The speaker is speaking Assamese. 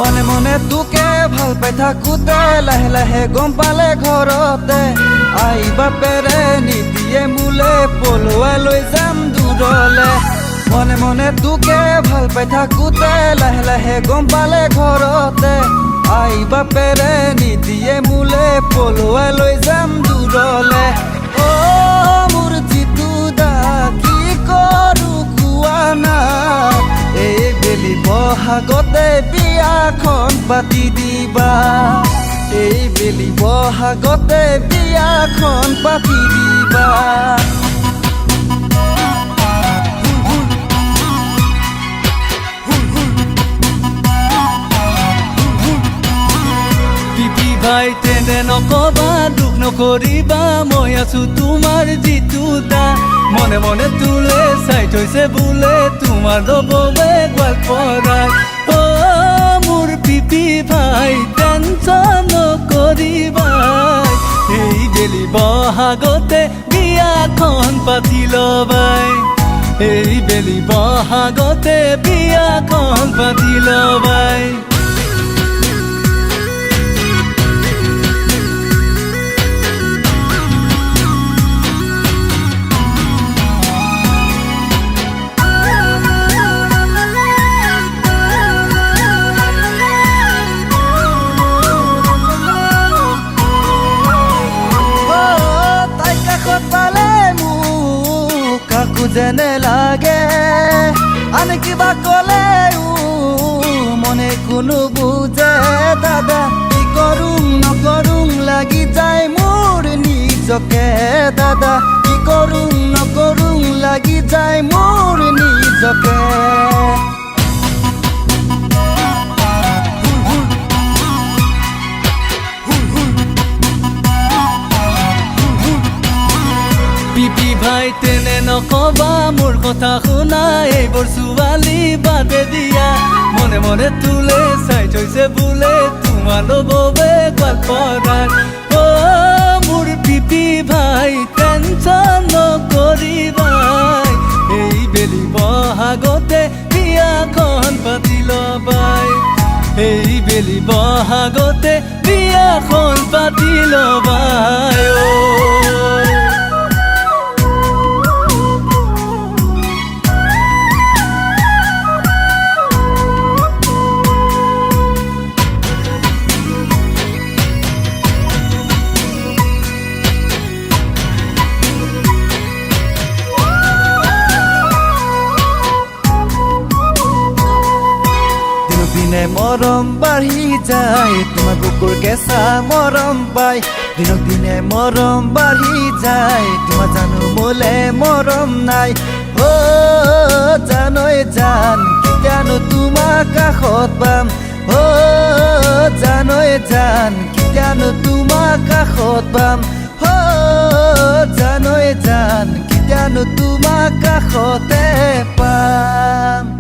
মনে মনে তোকে ভাল পাই থাকোতে লাহে লাহে গম পালে ঘৰতে আই বাপেৰে নিদিয়ে মোলে পলুৱাই লৈ যাম দূৰলে মনে মনে তোকে ভাল পাই থাকোতে লাহে লাহে গম পালে ঘৰতে আই বাপেৰে নিদিয়ে মোলে পলুৱাই লৈ যাম দূৰলে অ মোৰ জিতু দা কি কৰো কোৱা না এই বেলি বহাগতে বিয়াখন পাতি দিবা এই বেলি বহাগতে বিয়াখন পাতি দিবা পিপি ভাই তেনে নকবা দুখ নকৰিবা মই আছো তোমাৰ জিতু দা মনে মনে তোলে চাই থৈছে বোলে তোমাৰ দববে গোৱালপাৰাত অ মোৰ পিপি ভাই টেনচন নকৰিবা এই বেলি বহাগতে বিয়াখন পাতি লবাই এই বেলি বহাগতে বিয়াখন পাতি লবাই যেনে লাগে আন কিবা কলেও মনে কোনো বুজে দাদা কি কৰোঁ নকৰোঁ লাগি যায় মোৰ নিজকে দাদা কি কৰোঁ নকৰোঁ লাগি যায় মোৰ নিজকে পিপি ভাই তেনে নকবা মোৰ কথা শুনা এইবোৰ ছোৱালী বাদে দিয়া মনে মনে তোলে চাই থৈছে বোলে তোমাৰ লববে গোৱালপাৰাত অ মোৰ পিপি ভাই টেনচন নকৰিবা এই বেলি বহাগতে বিয়াখন পাতি লবাই এই বেলি বহাগতে বিয়াখন পাতি লবাই দিনে মৰম বাঢ়ি যায় তোমাৰ বুকুৰ কেঁচা মৰম পাই দিনক দিনে মৰম বাঢ়ি যায় তোমাৰ জানো মোলে মৰম নাই অ জানৈ জান কেতিয়ানো তোমাৰ কাষত পাম অ জানৈ জান কেতিয়ানো তোমাৰ কাষত পাম অ জানৈ জান কেতিয়ানো তোমাৰ কাষতে পাম